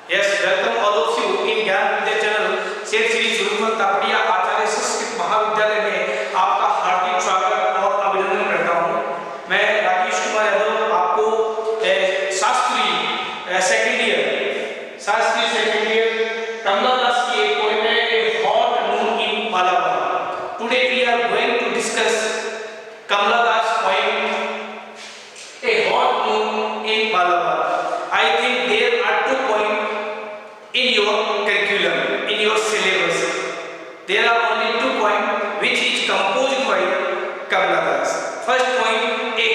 Yes, welcome all of you in ज्ञान विद्या channel से श्री सुरमल तापड़िया आचार्य संस्कृत महाविद्यालय में आपका हार्दिक स्वागत और अभिनंदन करता हूँ। मैं राकेश कुमार यादव आपको शास्त्रीय सेकेंड ईयर कमला दास की एक पोएम है a hot moon in Malabar. Today we are going to discuss Kamala Das poem a hot moon in Malabar. I think there are 2 points in your curriculum, in your syllabus. There are only 2 points which is composed by Kamala Das. First point A.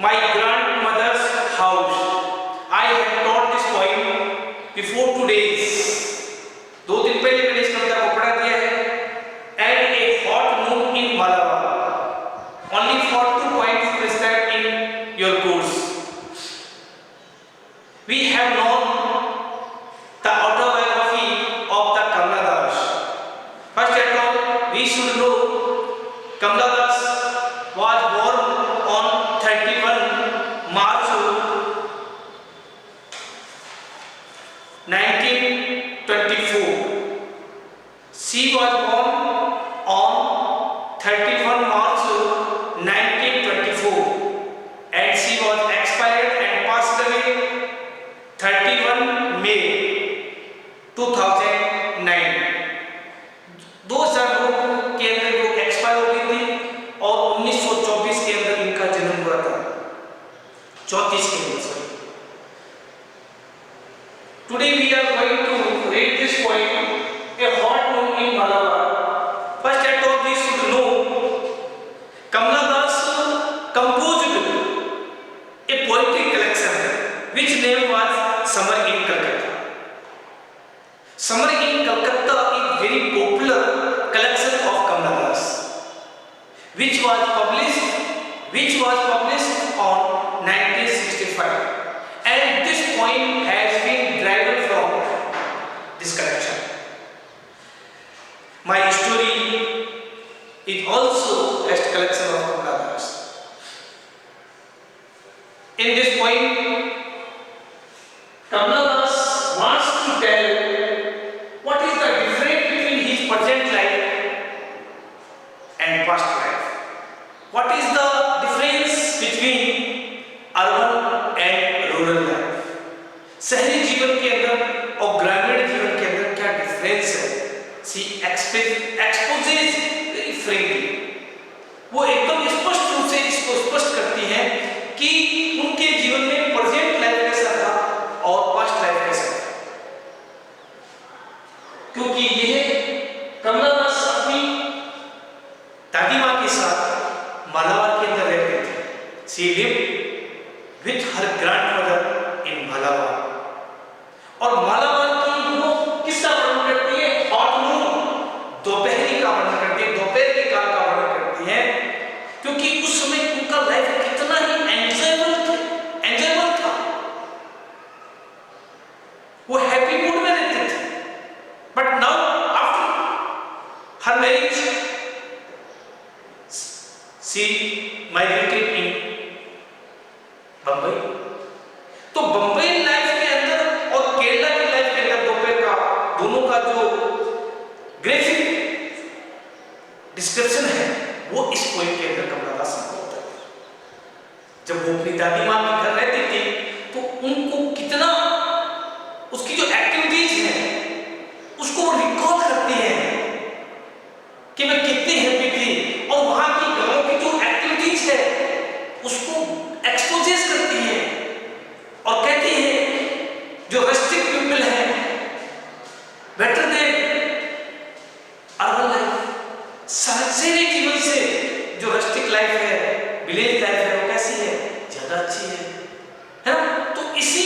My grandmother's house. I have taught this poem before 2 days. 2 दिन पहले मैंने इस कविता को पढ़ा दिया है. And a hot moon in Malabar. Only for 2 points prescribed in your course. We have known the autobiography of the Kamala Das. First at all, we should know Kamala Das was born on 31 March 1924. She was born on 31 March 1924 and she was expired and passed away 31 May 2009 के अंदर वो expire हो गई थी और 1924 के अंदर इनका जन्म हुआ था 34 के अंदर। Today we are going to read this poem a hot moon in Malabar. First at all we should know Kamala Das composed a poetry collection which name was Summer in Calcutta. Summer in Calcutta is very popular collection of Kamala Das, which was published on 1965, and this poem has been derived from this collection. My story is also a collection of Kamala Das. In this poem, Kamala Das wants to tell what is the difference between his present life and past life. What is the difference between urban and rural life? शहरी जीवन के अंदर और ग्रामीण जीवन के अंदर क्या डिफरेंस है? She exposes very frankly. वो एकदम स्पष्ट रूप से इसको स्पष्ट करती हैं कि उनके जीवन में प्रेजेंट लाइफ कैसा था और पास्ट लाइफ कैसा था, क्योंकि यह कमला दास अपनी दादी माँ के साथ मालाबार के अंदर रहते थे. She lived with her grandmother in Malabar. और मालाबार की वो किसका वर्णन करती है? हॉट मून, दोपहरी का वर्णन करती है, दोपहर के काल का वर्णन करती है, क्योंकि उस समय उनका लाइफ कितना ही एंजॉयबल था. वो हैप्पी मूड में रहते थे. But now after her marriage she migrated in Bombay. तो बंबई लाइफ के अंदर और केरला की लाइफ के अंदर दोपहर का दोनों का जो ग्राफिक डिस्क्रिप्शन है वो इस पोएम के अंदर कमला दास ने होता है. जब वो अपनी दादी माँ के घर रहती थी तो उनको कितना उसकी जो एक्टिविटीज हैं उसको रिकॉल करती हैं कि मैं कितनी हैप्पी थी, और वहां की घरों की जो एक्टिविटीज है उसको एक्सपोजेस करती हैं और कहती है जो रस्टिक पीपल है बेटर देन अर्बन लाइफ. शहरी जीवन से जो रस्टिक लाइफ है, विलेज लाइफ है, वो कैसी है? ज्यादा अच्छी है ना. तो इसी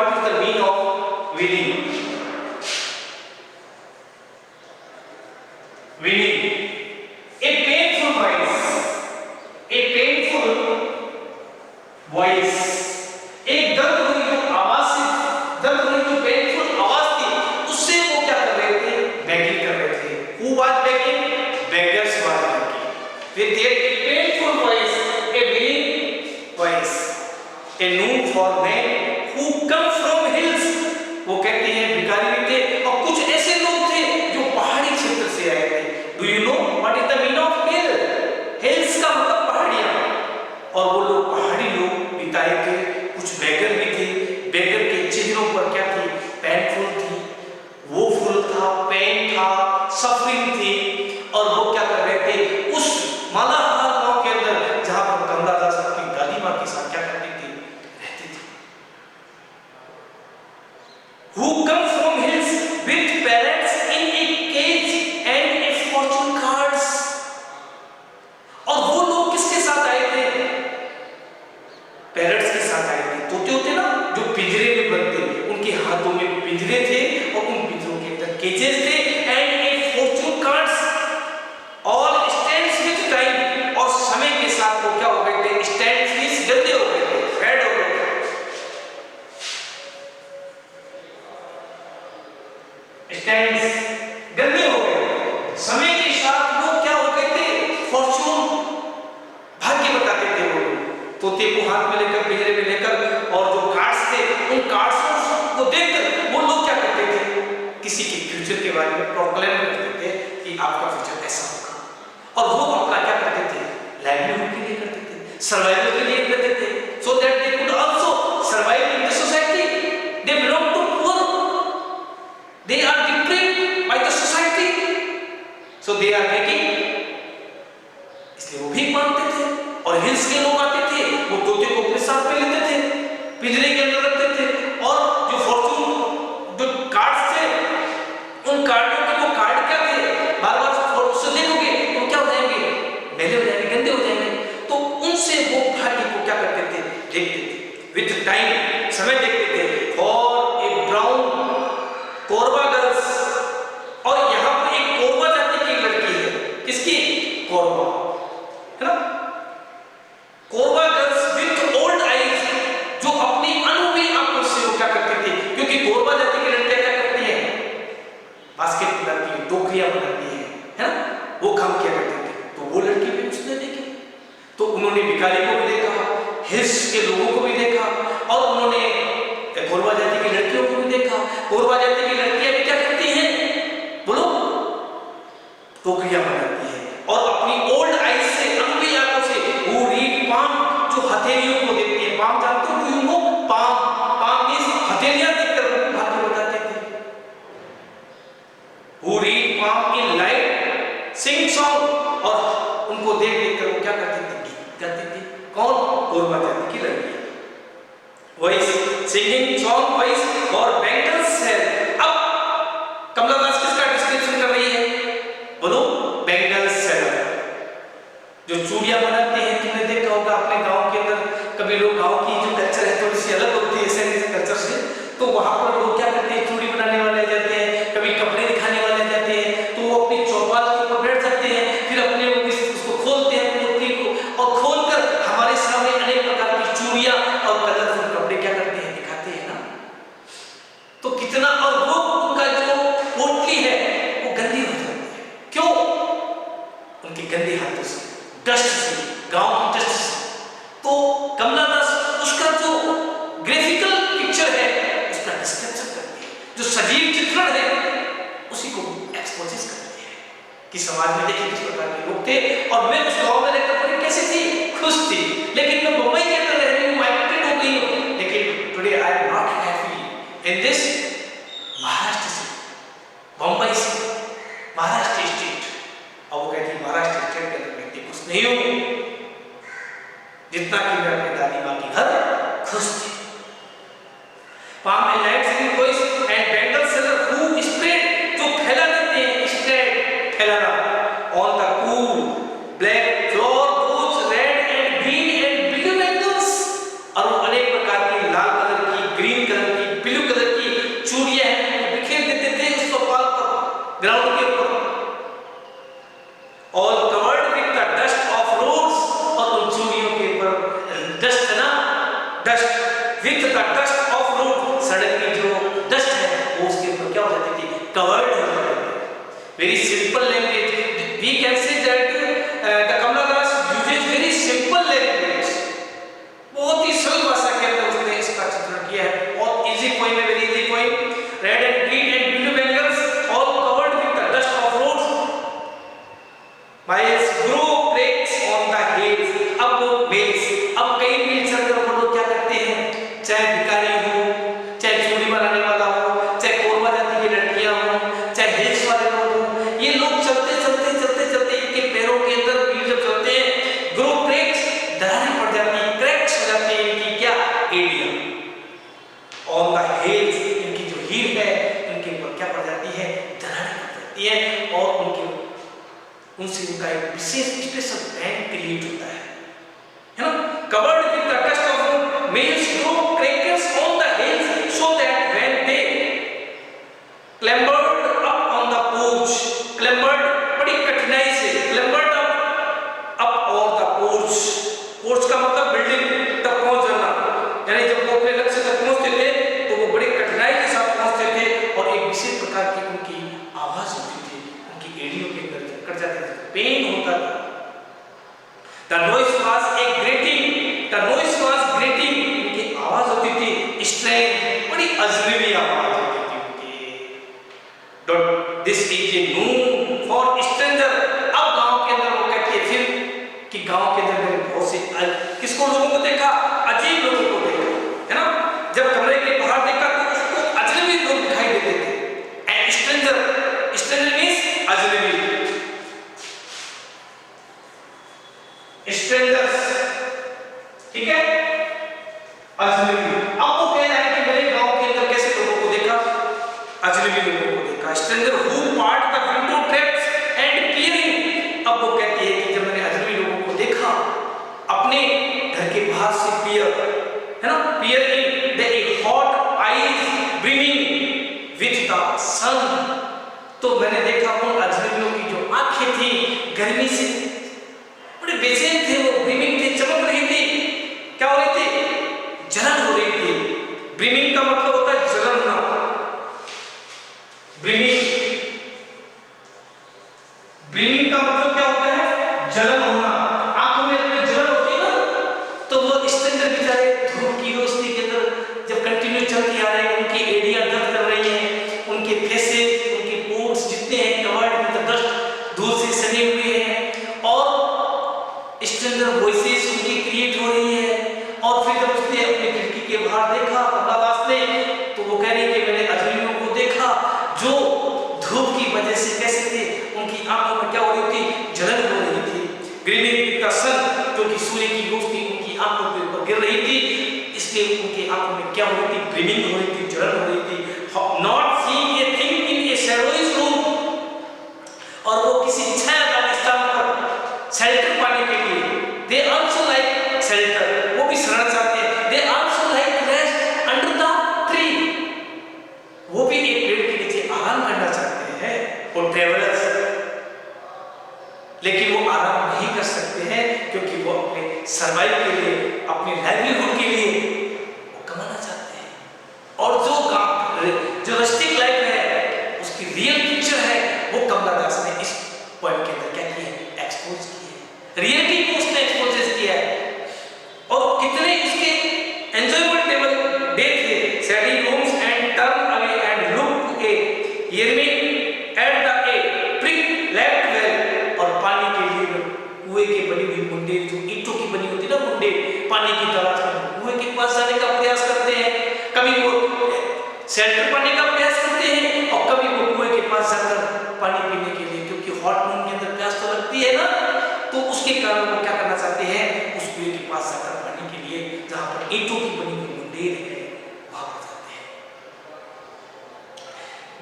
what is the meaning of winning? Winning. A painful voice, एक दर्द हुई जो आवाज से, दर्द हुई जो पेनफुल आवाज थी, उससे वो क्या कर रहे थे? बेगिंग कर रहे थे. Who was begging? Beggars were begging. With their painful voice, a winning voice, a noon for men who come from hills. वो कहते हैं भिखारी भी थे और कुछ ऐसे लोग थे जो पहाड़ी क्षेत्र से आए थे. Do you know what is the meaning of hill? Hills का मतलब पहाड़ियां. और वो लोग पहाड़ी लोग बिताए थे. कुछ बेगर भी थे. बेगर के चेहरों पर क्या थी? पेनफुल थी, वो फुल था, पेन था, सफरिंग थी. और वो क्या कर रहे थे? उस मालाहार गांव के अंदर जहां पर कमलादास अपनी दादी मां के साथ क्या करती थी? रहती थी. Who come from hills with parents in a cage and a fortune cards. और वो लोग किसके साथ आए थे? पेरेंट्स के साथ आए थे. तोते होते ना जो पिंजरे में बनते, उनके हाथों में पिंजरे थे और उन पिंजरों के अंदर केजेस थे. And A Fortune cards all stands with time. और समय के साथ वो क्या हो गए थे? स्टैंड्स मींस गंदे हो गए थे, फेड हो गए थे. स्टैंड्स गंदे हो गए. समय के साथ वो क्या हो गए थे? फॉर्चून, भाग्य बताते थे वो लोग. तोते को हाथ में लेकर, पिंजरे में लेकर, और जो कार्ड्स थे उन कार्ड्स को देखकर वो लोग क्या करते थे? किसी के फ्यूचर के बारे में प्रोक्लेम करते थे कि आपका फ्यूचर ऐसा होगा. और वो अपना क्या करते थे? लाइवलीहुड के लिए करते थे, सर्वाइवल के लिए करते थे. So that they could also survive in the society. They belong to poor, they are depressed by the society, so they are making. इसलिए वो भी मानते थे. और हिल्स के लोग आते थे, वो तोते को अपने साथ में लेते थे, पिंजरे के अंदर रखते थे. और जो फॉर्चून जो कार्ड्स थे, उन कार्डों के वो कार्ड क्या थे? बार बार उससे देखोगे तो क्या हो जाएंगे? मैले हो जाएंगे, गंदे हो जाएंगे. तो उनसे वो भाग्य को क्या करते थे? देखते थे. विद टाइम, समय देखते थे. For a brown Korba girls. और यहाँ पर एक कोरबा जाति की लड़की है. किसकी? कोरबा, है ना? Korba girls with old eyes, जो अपनी अनुभवी आंखों से वो क्या करती थी? क्योंकि कोरबा जाति की लड़कियां क्या करती हैं? बास्केट बनाती है, टोकरियां बनाती है ना? वो काम किया करती थी. तो वो लड़की भी उसने देखी. तो उन्होंने भिखारी को भी देखा, हिल्स के लोगों को भी देखा, और उन्होंने कोरबा जाति की लड़कियों को भी देखा. कोरबा जाति की लड़कियां भी क्या करती हैं? बोलो, टोकरियां बनाती है. और अपनी ओल्ड आईज से, अनुभवी आंखों से, वो रीड पाम, जो हथेलियों को देखती है. पाम जानते हो? You know palm? Palm means हथेलियां देखकर वो भाग्य बताते थे. वो read palm in light sing song. और उनको देख देखकर वो क्या करते थे? गीत गाते थे. कौन? कोरबा जाति की लड़की. वॉइस, सिंगिंग सॉन्ग वॉइस और बैंगल्स है. अब कमलादास किसका डिस्क्रिप्शन कर रही है? बोलो, बैंगल्स सेलर, जो चूड़ियां बनाते हैं. तुमने देखा होगा अपने गांव के अंदर, कभी लोग, गांव की जो कल्चर है थोड़ी सी अलग होती है ऐसे कल्चर से. तो वहां पर लोग क्या करते हैं? चूड़ी बनाने वाले जाते हैं, कभी कपड़े दिखाने वाले जाते हैं. तो वो अपनी चौपाल के ऊपर बैठ जाते हैं, फिर अपने उसको खोलते हैं, टोकरी को, और खोलकर हमारे सामने अनेक प्रकार की चूड़ियां और कलरफुल कपड़े क्या करते हैं? दिखाते हैं ना. तो कितना, और वो उनका जो पोटली है वो गंदी हो जाती है. क्यों? उनके गंदे हाथों से, डस्ट से, गांव की डस्ट से. तो कमलादास उसका जो ग्राफिकल पिक्चर है उसका डिस्क्रिप्शन करती है, जो सजीव चित्रण है उसी को एक्सपोजेस करती है कि समाज में देखिए किस प्रकार के लोग थे. और मैं उस गांव में रहकर बड़ी कैसी थी? खुश थी. लेकिन मैं मुंबई के अंदर रह रही हूँ, माइग्रेटेड हो गई हूँ. लेकिन today I am not happy in this Maharashtra से, मुंबई से, महाराष्ट्र स्टेट. और वो कहती है महाराष्ट्र स्टेट के अंदर मैं खुश नहीं हूँ जितना कि मैं अपनी दादी माँ के घर खुश थी. Palm and light singing voice and bangle seller who spread, जो फैला देते हैं, स्प्रेड फैलाना, on the cool black floor those red and green and blue bangles. और वो अनेक प्रकार की लाल कलर की, ग्रीन कलर की, ग्राउंड के ऊपर, और covered with the dust of roads, और उन चूड़ियों के ऊपर डस्ट है ना, dust with the dust of road, सड़क की जो डस्ट है वो उसके ऊपर क्या हो जाती थी, कवर्ड हो जाती थी। Very simple language, we can say that the Kamala Das uses very simple language, बहुत ही सरल भाषा के अंदर उसने इसका चित्रण किया है। बहुत इजी पोइम है, very easy poem. Red and green and blue bangles all covered with the dust of roads, miles grow cracks on the hills. अब वो मिल्स, अब कई मिल्स अंदर वो लोग क्या करते हैं, चाहे भिखारी हो, चाहे चूड़ी बनाने वाला हो, चाहे कोरबा जाति की लड़कियां हो, चाहे हिल्स वाले लोग हो, ये लोग चलते चलते चलते चलते इनके पैरों के अंदर मील जब चलते हैं, ग्रो क्रेक्स, दरारें पड़ जाती हैं, क्रैक्स हो जाती हैं इनकी क्या एड़ियां, ऑन द हिल्स, इनकी जो हील है इनके ऊपर क्या पड़ जाती है, दरारें पड़ जाती है, और उनके उनसे उनका एक विशेष स्पेशल बैंड क्रिएट होता है ना। Covered with the dust of road, males grow crackers on the hills so that when they clambered up on the porch, clambered बड़ी कठिनाई से, clambered up on the porch, porch का मतलब building तक पहुंच जाना, यानी जब वो अपने लक्ष्य तक पहुंचते थे तो वो बड़ी कठिनाई के साथ पहुंचते थे, और एक विशेष प्रकार की उनकी आवाज होती थी, उनकी एड़ियों के अंदर कट जाते थे, पेन होता था। The noise was a grating, the noise was grating, उनकी आवाज होती थी स्ट्रेंज, बड़ी अजनबी आवाज होती थी उनकी। This is a noon for stranger, अब गांव के अंदर वो कहती है फिर कि गांव के अंदर मैंने बहुत से किसको लोगों को देखा, अजीब लोगों को देखा, है ना। जब कमरे के बाहर देखा तो उसको अजनबी लोग दिखाई देते थे। एंड स्ट्रेंजर, स्ट्रेंजर मींस अजनबी, स्ट्रेंजर्स, ठीक है, अजनबी। अब वो कह रहा है कि मेरे गांव के अंदर कैसे लोगों को देखा, अजनबी लोगों को देखा। Stranger who part the window traps and peering, अब वो कहती है कि जब मैंने अजनबी लोगों को देखा अपने घर के बाहर से पीयर, है ना, peer in the hot eyes brimming with the sun, तो मैंने देखा उन अजनबियों की जो आंखें थी गर्मी से बड़े बेचैन थे, वो ब्रिमिंग थे, चमक रही थी, क्या हो रही थी, जलन हो रही थी। ब्रिमिंग का मतलब होता है जलन होना, ब्रिमिंग, ब्रिमिंग का मतलब क्या होता है, जलन होना। आंखों में अपनी जलन होती है ना, तो वो स्ट्रेंजर बेचारे धूप की रोशनी के अंदर जब कंटिन्यू चलती आ रहे हैं, उनकी एड़ियां दर्द कर रही हैं, उनके फेसेस, उनके पोर्स जितने हैं कवर्ड विद डस्ट, धूल से सने हुए हैं, और स्ट्रेंजर वॉइसेस उनकी क्रिएट हो रही है। और फिर जब उसने अपनी खिड़की के बाहर देखा कमला दास ने, तो वो कह रही कि मैंने अजनबियों को देखा जो धूप की वजह से कैसे थे, उनकी आंखों में क्या हो रही थी, जलन हो रही थी। ग्रीनिंग का सन, जो कि सूर्य की रोशनी उनकी आंखों के ऊपर गिर रही थी, इसलिए उनकी आंखों में क्या हो रही थी, ग्रीनिंग हो रही थी, जलन हो रही थी। Not seeing a thing in a shadowish room, और वो किसी छायादार स्थान पर शेल्टर पाने के लिए, दे आल्सो लाइक शेल्टर, वो भी शरण चाहते हैं, they also like rest under the tree, वो भी एक पेड़ के नीचे आराम करना चाहते हैं, वो ट्रैवलर्स, लेकिन वो आराम नहीं कर सकते हैं क्योंकि वो अपने सर्वाइव के लिए, अपने लाइवलीहुड के लिए वो कमाना चाहते हैं। और जो रस्टिक लाइफ है उसकी रियल पिक्चर है, वो कमला दास ने इस पोएम के अंदर क्या किया है, एक्सपोज किया है, रियलिटी को उसने एक्सपोज किया है। और कितने इसके एंजॉयबल टेबल डे थे, shady rooms and turn away and look a hearing at the a prick left well, और पानी के लिए कुएं की बनी हुई मुंडेर, जो ईंटों की बनी होती है ना मुंडेर, पानी की तलाश में कुएं के पास जाने का प्रयास करते हैं, कभी वो शेल्टर पाने का प्रयास करते हैं, और कभी वो कुएं के पास जाकर पानी पीने के लिए, क्योंकि हॉट मून के अंदर प्यास तो लगती है ना, तो उसके कारण वो क्या करना चाहते हैं, उस कुएं के पास जाकर पानी के लिए, जहां पर ईंटों की बनी हुई मुंडेर है, वहां पर जाते हैं।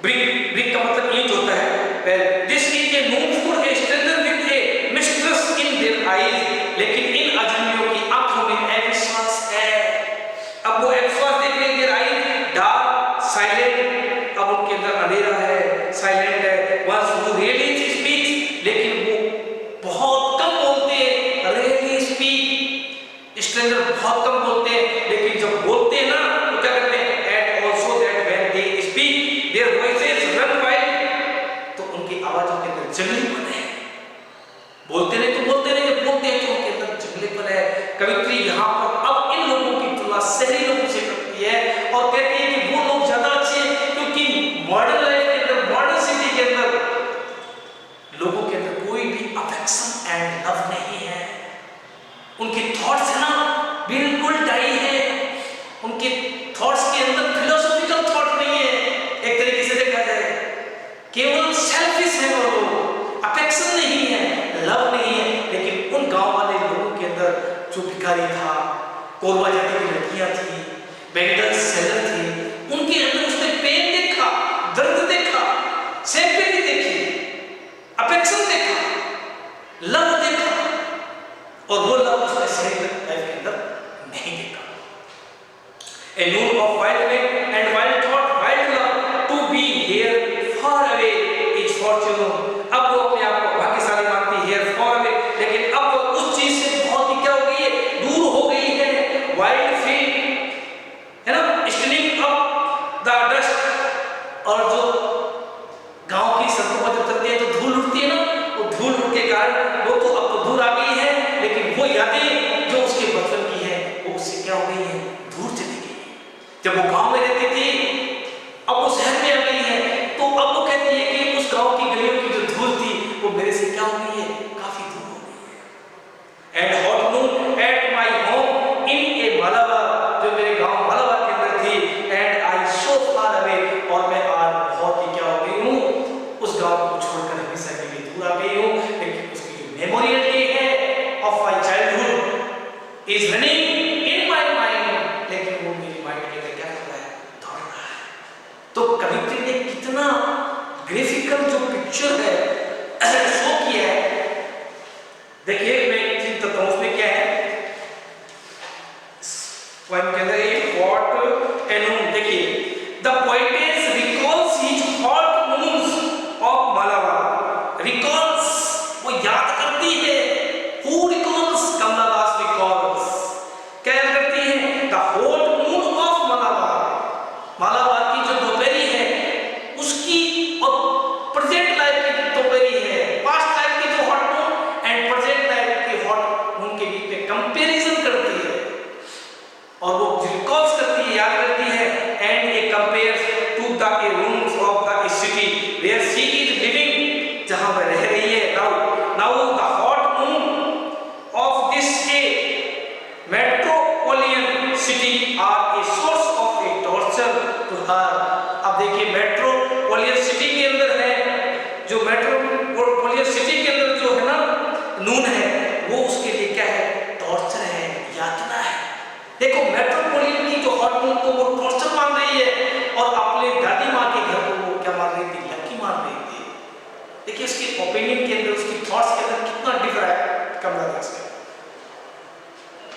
ब्रिक, ब्रिक का मतलब ईंट होता है। Well this is a known for a stranger with A mistress in their eyes, लेकिन इन अजनबियों की आंखों में अविश्वास है। अब वो अविश्वास देख रहे हैं, आईज डार्क साइलेंट, अब उनके अंदर अंधेरा है, साइलेंट है। really speaks, लेकिन वो बहुत कम बोलते हैं, rarely speak। स्ट्रेंजर बहुत कम बोलते हैं, लेकिन जब बोलते हैं ना तो क्या करते हैं? And also that when they speak, their voices run wild। तो उनकी आवाजों के अंदर जंगलीपन है। बोलते नहीं तो बोलते नहीं, जब बोलते हैं तो उनके अंदर जंगलीपन है। कवित्री यहाँ पर अब इन लोगों की तुलना शहरी लोगों से करती है और कहती है कि वो लोग ज्यादा अच्छे हैं, क्योंकि मॉडर्न लाइफ के अंदर, मॉडर्न सिटी के अंदर लोगों के अंदर कोई भी अफेक्शन एंड लव नहीं है। उनके थॉट्स है ना बिल्कुल डाई है। उनके थॉट्स के अंदर फिलोसॉफिकल थॉट नहीं है। एक तरीके से देखा जाए केवल सेल्फिश है वो लोग, अफेक्शन नहीं है, लव नहीं है। लेकिन उन गांव वाले लोगों के अंदर जो भिखारी था, कोरबा जाति की लड़कियां थी, बैंगल सेलर थे, उनके अंदर उसने पेन देखा, दर्द देखा, सिंपैथी देखी, अफेक्शन देखा, लव देखा, और वो लव उसने शहरी लाइफ के अंदर नहीं देखा। A noon of wild men and wild thought, wild love, to be here far away is fortune। अब वो अपने आप को भाग्यशाली मानती है, here far away, लेकिन अब वो उस चीज से बहुत ही क्या हो गई है? दूर हो गई है। Wild feet, है ना, standing up the dust। और जो गांव की सड़कों पर जब चलते हैं तो धूल उड़ती है ना, वो धूल उड़ने के कारण वो तो अब तो दूर आ गई है, लेकिन वो यादें जो उसके बचपन की है वो उससे क्या हो गई है? दूर चली गई। जब वो गांव में रहती थी, अब वो शहर में आ गई है, तो अब वो कहती है कि उस गांव की गलियों की जो धूल थी वो मेरे से क्या हो गई है? काफी दूर हो गई है। And hot noon at my home in a Malabar, जो मेरे गांव मालाबार के अंदर थी, and I so far away, और मैं आज बहुत ही क्या हो गई हूँ? उस गांव को छोड़कर हमेशा के लिए दूर आ गई हूँ। लेकिन उसकी जो मेमोरियल डे है of my childhood is running in my mind, लेकिन वो मेरी माइंड के अंदर क्या कर रहा है? दौड़ रहा है। तो कवित्री ने कितना ग्राफिकल जो पिक्चर है शो किया है। देखिए मैं चिंतित हूं, उसमें क्या है पॉइंट के अंदर एक व्हाट एंड देखिए, the poetess recalls his hot moons of Malabar. Recalls, वो याद करती है। Who recalls? Kamala Das recalls. क्या याद करती है? The hot moon of Malabar. Malabar की जो दोपहरी है उसकी, और प्रेजेंट लाइफ की जो दोपहरी है, पास्ट लाइफ की जो hot moon and present life की हॉट मून के बीच में कंपैरिजन करती है, और वो रिकॉल्स करती है, याद करती है। And a compares to the rooms of the city where she is living, जहां वह रह रही है। Now the hot moon of this a metropolitan city are a source of a torture to her. अब देखिए मेट्रोपोलियन सिटी के अंदर है, जो मेट्रोपोलियन सिटी के अंदर जो है ना नून है, वो उसके लिए क्या है? टॉर्चर है, यातना है। देखो मेट्रोपोलियन की जो हॉट मून को वो टॉर्चर मान रही है, और अपने दादी माँ के घर को वो क्या मान रही थी? लकी मान रही थी। देखिए उसकी ओपिनियन के अंदर, उसकी थॉट्स के अंदर कितना डिफर है कमला दास का।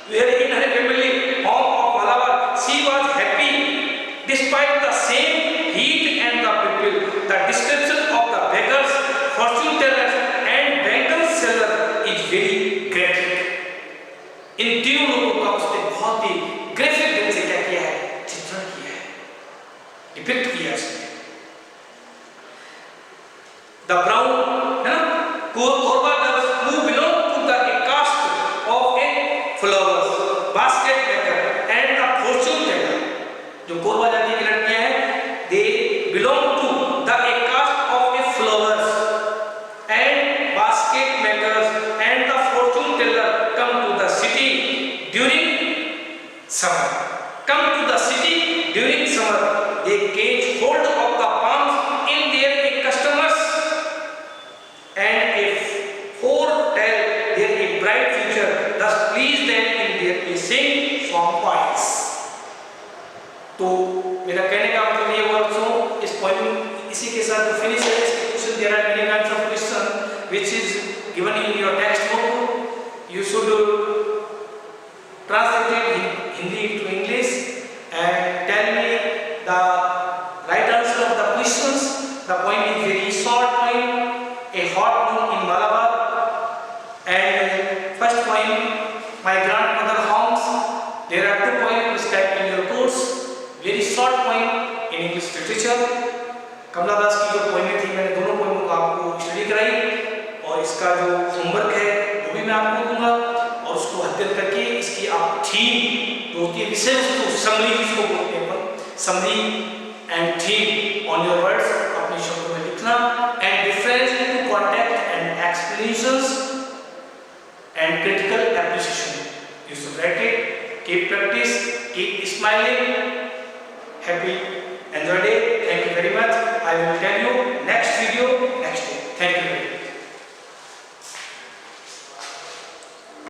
Where in her family home of Malabar, she was happy despite the same heat and the people. The description of the beggars, fortune tellers, and bangle seller is very graphic. इन तीनों लोगों का उसने बहुत ही graphic ढंग से क्या किया है? चित्रण किया है, डिपिक्ट किया है उसने। The brown, है ना, Korba girls who belong to the caste of a flowers, basket maker and the fortune teller। जो कोरबा जाति की लड़कियां हैं, they belong to the caste of a flowers and basket makers and the fortune teller come to the city during summer। Come to the city during summer, they catch hold of the palms in their customers and a foretell their a bright future, thus please them in their sing song points। तो मेरा कहने का मतलब ये हुआ दोस्तों, इस point इसी के साथ जो फिनिश है, इसके question there are many kinds of question which is given in your textbook. You should translate it Hindi to English and tell me the right answer of the questions. The point is very short point My grandmother haunts. There are 2 poems prescribed in your course. Very short poem in English literature. कमला दास की जो पोएमें थी मैंने दोनों पोएमों को आपको study कराई और इसका जो होमवर्क है वो भी मैं आपको दूंगा और उसको अध्ययन करके इसकी आप थीम जो होती है विषय वस्तु समरी जिसको बोलते हैं अपन summary and theme on your words अपने शब्दों में लिखना and difference to contact and explanations and critical appreciation you should write it keep practice keep smiling happy enjoy day thank you very much I will tell you